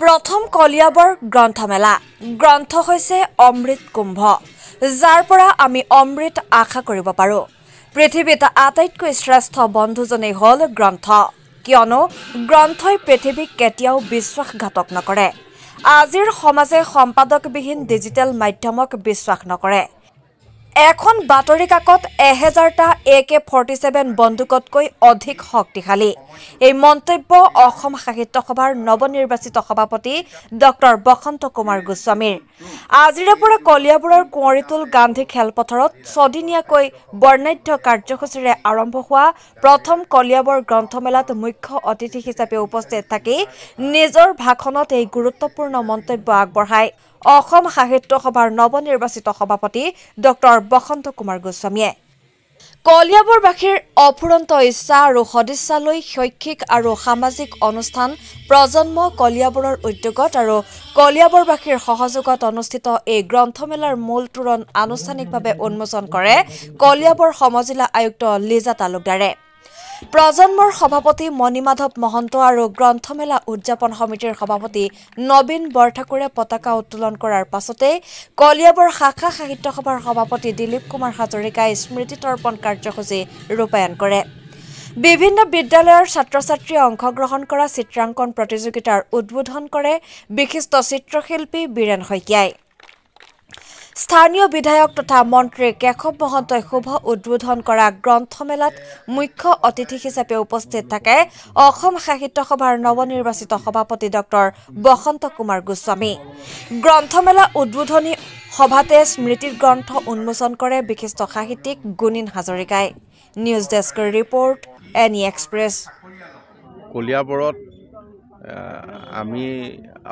প্ৰথম কলিয়াবৰ গ্ৰন্থমেলা গ্ৰন্থ হৈছে অমৃত কুম্ভ যাৰ পৰা আমি অমৃত আশা কৰিব পাৰো পৃথিৱীত আটাইতকৈ শ্ৰেষ্ঠ বন্ধুজনেই হ'ল গ্ৰন্থ কিয়নো গ্ৰন্থই পৃথিৱীক কেতিয়াও বিশ্বাসঘাতক নকৰে আজিৰ সমাজে সম্পাদকবিহীন ডিজিটেল মাধ্যমক বিশ্বাস নকৰে এখন বাতৰি কাকত 1000টা AK-47 বন্দুকতকৈ অধিক শক্তিশালী এই মন্তব্য অসম সাহিত্য সভাৰ নৱনিৰ্বাচিত সভাপতি ডক্টৰ বসন্ত কুমাৰ গোস্বামীৰ আজিৰে পৰা কলিয়াবৰৰ কুঁৱৰীটোল গান্ধী খেলপথাৰত ছদিনীয়াকৈ বৰ্ণাঢ্য কাৰ্যসূচীৰে আৰম্ভ হোৱা প্ৰথম কলিয়াবৰ গ্ৰন্থমেলাত মুখ্য অতিথি হিচাপে উপস্থিত থাকি নিজৰ ভাষণত এই গুৰুত্বপূৰ্ণ মন্তব্য আগবঢ়ায় অসম সাহিত্য সভাৰ নৱনিৰ্বাচিত সভাপতি ডক্টৰ বসন্ত কুমাৰ গোস্বামীয়ে কলিয়াবৰবাসীৰ অফুৰন্ত ইচ্ছা আৰু সদিচ্ছালৈ শৈক্ষিক আৰু সামাজিক অনুষ্ঠান প্ৰজন্ম কলিয়াবৰৰ উদ্যোগত আৰু কলিয়াবৰবাসীৰ সহযোগত অনুষ্ঠিত এই গ্ৰন্থমেলাৰ মূল তোৰণ আনুষ্ঠানিকভাৱে উন্মোচন কৰে কলিয়াবৰ সমজিলা আয়ুক্ত লিজা তালুকদাৰে প্ৰজন্মৰ সভাপতি মণিমাধৱ মহন্ত আৰু গ্ৰন্থমেলা উদযাপন সমিতিৰ সভাপতি নবীন বৰঠাকুৰে পতাকা উত্তোলন কৰাৰ পাছতে কলিয়াবৰ শাখা সাহিত্য সভাৰ সভাপতি দিলীপ কুমাৰ হাজৰিকাই স্মৃতি তৰ্পণ কাৰ্যসূচী ৰূপায়ণ কৰে বিভিন্ন বিদ্যালয়ৰ ছাত্ৰ-ছাত্ৰীয়ে অংশগ্ৰহণ কৰা চিত্ৰাংকন প্ৰতিযোগিতাৰ উদ্বোধন কৰে বিশিষ্ট চিত্ৰশিল্পী বীৰেন শইকীয়াই স্থানীয় বিধায়ক তথা মন্ত্ৰী কেশৱ মহন্তই শুভ উদ্বোধন কৰা গ্ৰন্থমেলাত মুখ্য অতিথি হিচাপে উপস্থিত থাকে অসম সাহিত্য সভাৰ নৱনিৰ্বাচিত সভাপতি ডক্টৰ বসন্ত কুমাৰ গোস্বামী গ্ৰন্থমেলা উদ্বোধনী সভাতে স্মৃতি গ্ৰন্থ উন্মোচন কৰে বিশিষ্ট সাহিত্যিক গুণীন হাজৰিকাই নিউজ ডেস্কৰ ৰিপৰ্ট এনি এক্সপ্ৰেছ কলিয়াবৰত আমি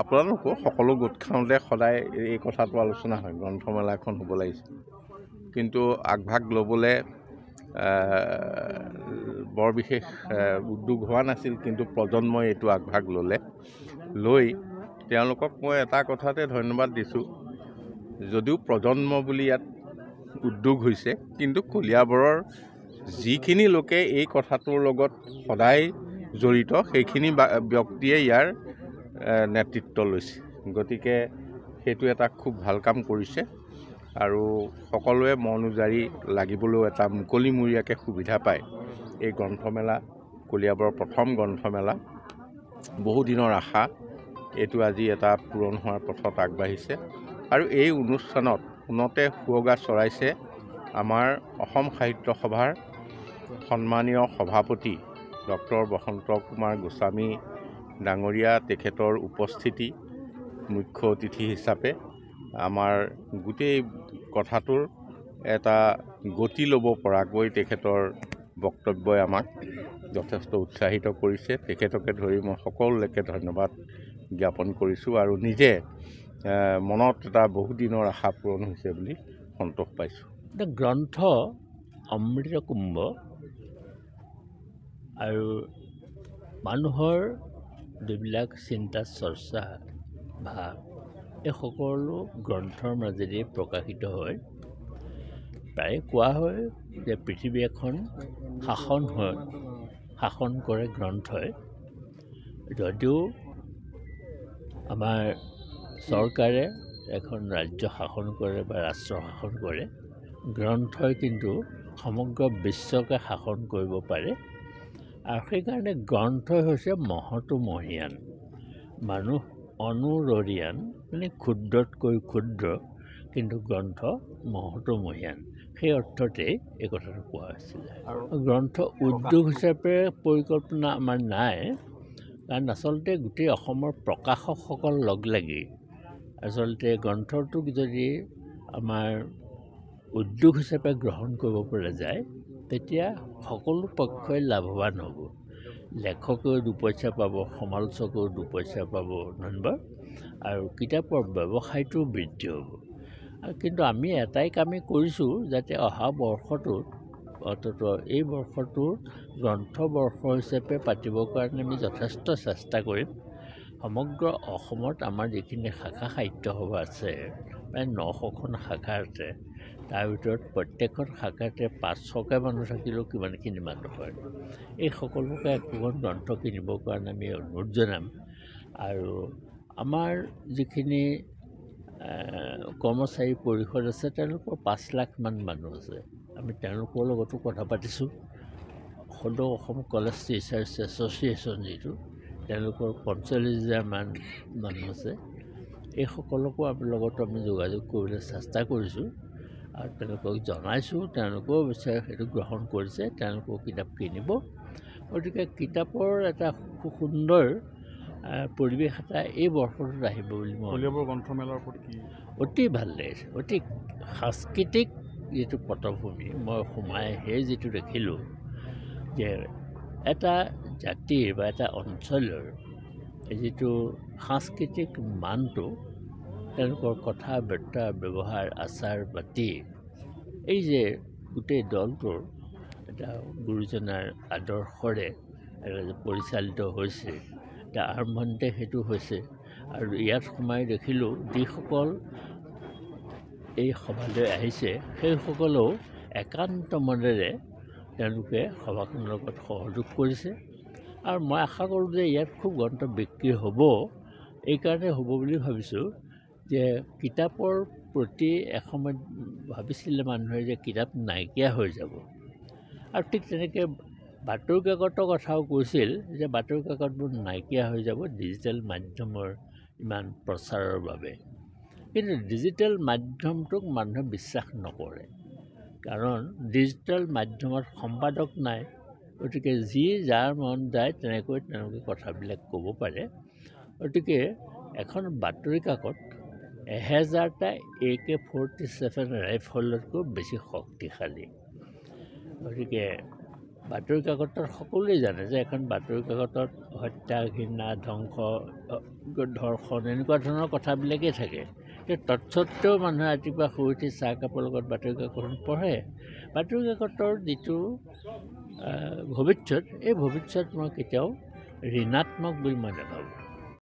আপোনালোকো সকলো গোট খাওঁতে সদায় এই কথাটো আলোচনা হয় গ্ৰন্থমেলা এখন হ'ব লাগিছিল কিন্তু আগভাগ ল'বলৈ বৰ বিশেষ উদ্যোগ হোৱা নাছিল কিন্তু প্ৰজন্মই এইটো আগভাগ লৈ তেওঁলোকক মই এটা কথাতে ধন্যবাদ দিছোঁ যদিও প্ৰজন্ম বুলি ইয়াত উদ্যোগ হৈছে কিন্তু কলিয়াবৰৰ যিখিনি লোকে এই কথাটোৰ লগত সদায় জড়িত সেইখিনি ব্যক্তিয়ে ইয়াৰ নেতৃত্ব লৈছে গতিকে সেইটো এটা খুব ভাল কাম কৰিছে আৰু সকলোৱে মন উজাৰি লাগিবলৈও এটা মুকলিমূৰীয়াকৈ সুবিধা পায় এই গ্ৰন্থমেলা কলিয়াবৰৰ প্ৰথম গ্ৰন্থমেলা বহুদিনৰ আশা এইটো আজি এটা পূৰণ হোৱাৰ পথত আগবাঢ়িছে আৰু এই অনুষ্ঠানত পুনতে সুৱগা চৰাইছে আমাৰ অসম সাহিত্য সভাৰ সন্মানীয় সভাপতি ডক্টৰ বসন্ত কুমাৰ গোস্বামী ডাঙৰীয়া তেখেতৰ উপস্থিতি মুখ্য অতিথি হিচাপে আমাৰ গোটেই কথাটোৰ এটা গতি ল'ব পৰাকৈ তেখেতৰ বক্তব্যই আমাক যথেষ্ট উৎসাহিত কৰিছে তেখেতকে ধৰি মই সকলোকে ধন্যবাদ জ্ঞাপন কৰিছোঁ আৰু নিজে মনত এটা বহুদিনৰ আশা পূৰণ হৈছে বুলি সন্তোষ পাইছোঁ গ্ৰন্থ অমৃত কুম্ভ আৰু মানুহৰ যিবিলাক চিন্তা চৰ্চা ভাৱ এই সকলো গ্ৰন্থৰ মাজেদি প্ৰকাশিত হয় প্ৰায় কোৱা হয় যে পৃথিৱী এখন শাসন কৰে গ্ৰন্থই যদিও আমাৰ চৰকাৰে এখন ৰাজ্য শাসন কৰে বা ৰাষ্ট্ৰ শাসন কৰে গ্ৰন্থই কিন্তু সমগ্ৰ বিশ্বকে শাসন কৰিব পাৰে আৰু সেইকাৰণে গ্ৰন্থই হৈছে মহতোমহীয়ান মানুহ অনুৰৰিয়ান মানে ক্ষুদ্ৰতকৈ ক্ষুদ্ৰ কিন্তু গ্ৰন্থ মহতোমহীয়ান সেই অৰ্থতেই এই কথাটো কোৱা হৈছিলে আৰু গ্ৰন্থ উদ্যোগ হিচাপে পৰিকল্পনা আমাৰ নাই কাৰণ আচলতে গোটেই অসমৰ প্ৰকাশকসকল লগ লাগি আচলতে গ্ৰন্থটোক যদি আমাৰ উদ্যোগ হিচাপে গ্ৰহণ কৰিব পৰা যায় তেতিয়া সকলো পক্ষই লাভৱান হ'ব লেখকেও দুপইচা পাব সমালোচকেও দুপইচা পাব নম্বৰ আৰু কিতাপৰ ব্যৱসায়টোও বৃদ্ধি হ'ব কিন্তু আমি এটাই কামেই কৰিছোঁ যাতে অহা বৰ্ষটোত অন্তত এই বৰ্ষটোৰ গ্ৰন্থবৰ্ষ হিচাপে পাতিবৰ কাৰণে আমি যথেষ্ট চেষ্টা কৰিম সমগ্ৰ অসমত আমাৰ যিখিনি শাখা সাহিত্য সভা আছে প্ৰায় 900খন শাখা আছে তাৰ ভিতৰত প্ৰত্যেকখন শাখাতে 500কে মানুহ থাকিলেও কিমানখিনি মানুহ হয় এই সকলোকে একোখন গ্ৰন্থ কিনিবৰ কাৰণে আমি অনুৰোধ জনাম আৰু আমাৰ যিখিনি কৰ্মচাৰী পৰিষদ আছে তেওঁলোকৰ 5 লাখমান মানুহ আছে। আমি তেওঁলোকৰ লগতো কথা পাতিছোঁ। সদৌ অসম কলেজ টিচাৰ্ছ এছ'চিয়েশ্যন যিটো তেওঁলোকৰ 45,000মান মানুহ আছে। এইসকলকো লগতো আমি যোগাযোগ কৰিবলৈ চেষ্টা কৰিছোঁ আৰু তেওঁলোকক জনাইছোঁ। তেওঁলোকেও অৱশ্যে সেইটো গ্ৰহণ কৰিছে, তেওঁলোকেও কিতাপ কিনিব। গতিকে কিতাপৰ এটা খুব সুন্দৰ পৰিৱেশ এটা এই বৰ্ষটোত আহিব বুলি মই কলিয়াবৰ গ্ৰন্থমেলাৰ ওপৰত কি অতি ভাল লাগিছে। অতি সাংস্কৃতিক যিটো পটভূমি মই সোমাই সেই যিটো দেখিলোঁ যে এটা জাতিৰ বা এটা অঞ্চলৰ যিটো সাংস্কৃতিক মানটো, তেওঁলোকৰ কথা বাৰ্তা ব্যৱহাৰ আচাৰ পাতি, এই যে গোটেই দলটোৰ এটা গুৰুজনাৰ আদৰ্শৰে এটা পৰিচালিত হৈছে, এতিয়া আৰম্ভণিতে সেইটো হৈছে। আৰু ইয়াত সোমাই দেখিলোঁ যিসকল এই সভালৈ আহিছে সেইসকলেও একান্ত মনেৰে তেওঁলোকে সভাখনৰ লগত সহযোগ কৰিছে। আৰু মই আশা কৰোঁ যে ইয়াত খুব গ্ৰন্থ বিক্ৰী হ'ব। এইকাৰণে হ'ব বুলি ভাবিছোঁ যে কিতাপৰ প্ৰতি এসময়ত ভাবিছিলে মানুহে যে কিতাপ নাইকিয়া হৈ যাব, আৰু ঠিক তেনেকৈ বাতৰি কাকতৰ কথাও কৈছিল যে বাতৰি কাকতবোৰ নাইকিয়া হৈ যাব ডিজিটেল মাধ্যমৰ ইমান প্ৰচাৰৰ বাবে। কিন্তু ডিজিটেল মাধ্যমটোক মানুহে বিশ্বাস নকৰে, কাৰণ ডিজিটেল মাধ্যমত সম্পাদক নাই। গতিকে যি যাৰ মন যায় তেনেকৈ তেওঁলোকে কথাবিলাক ক'ব পাৰে। গতিকে এখন বাতৰি কাকত 1000টা AK-47 ৰাইফলতকৈ বেছি শক্তিশালী। গতিকে বাতৰি কাকতত সকলোৱে জানে যে এখন বাতৰি কাকতত হত্যা, ঘৃণা, ধ্বংস, ধৰ্ষণ এনেকুৱা ধৰণৰ কথাবিলাকেই থাকে। তৎসত্ত্বেও মানুহে ৰাতিপুৱা শুই উঠি চাহকাপৰ লগত বাতৰি কাকতখন পঢ়ে। বাতৰি কাকতৰ যিটো ভৱিষ্যত, এই ভৱিষ্যত মই কেতিয়াও ঋণাত্মক বুলি মই নাভাবোঁ।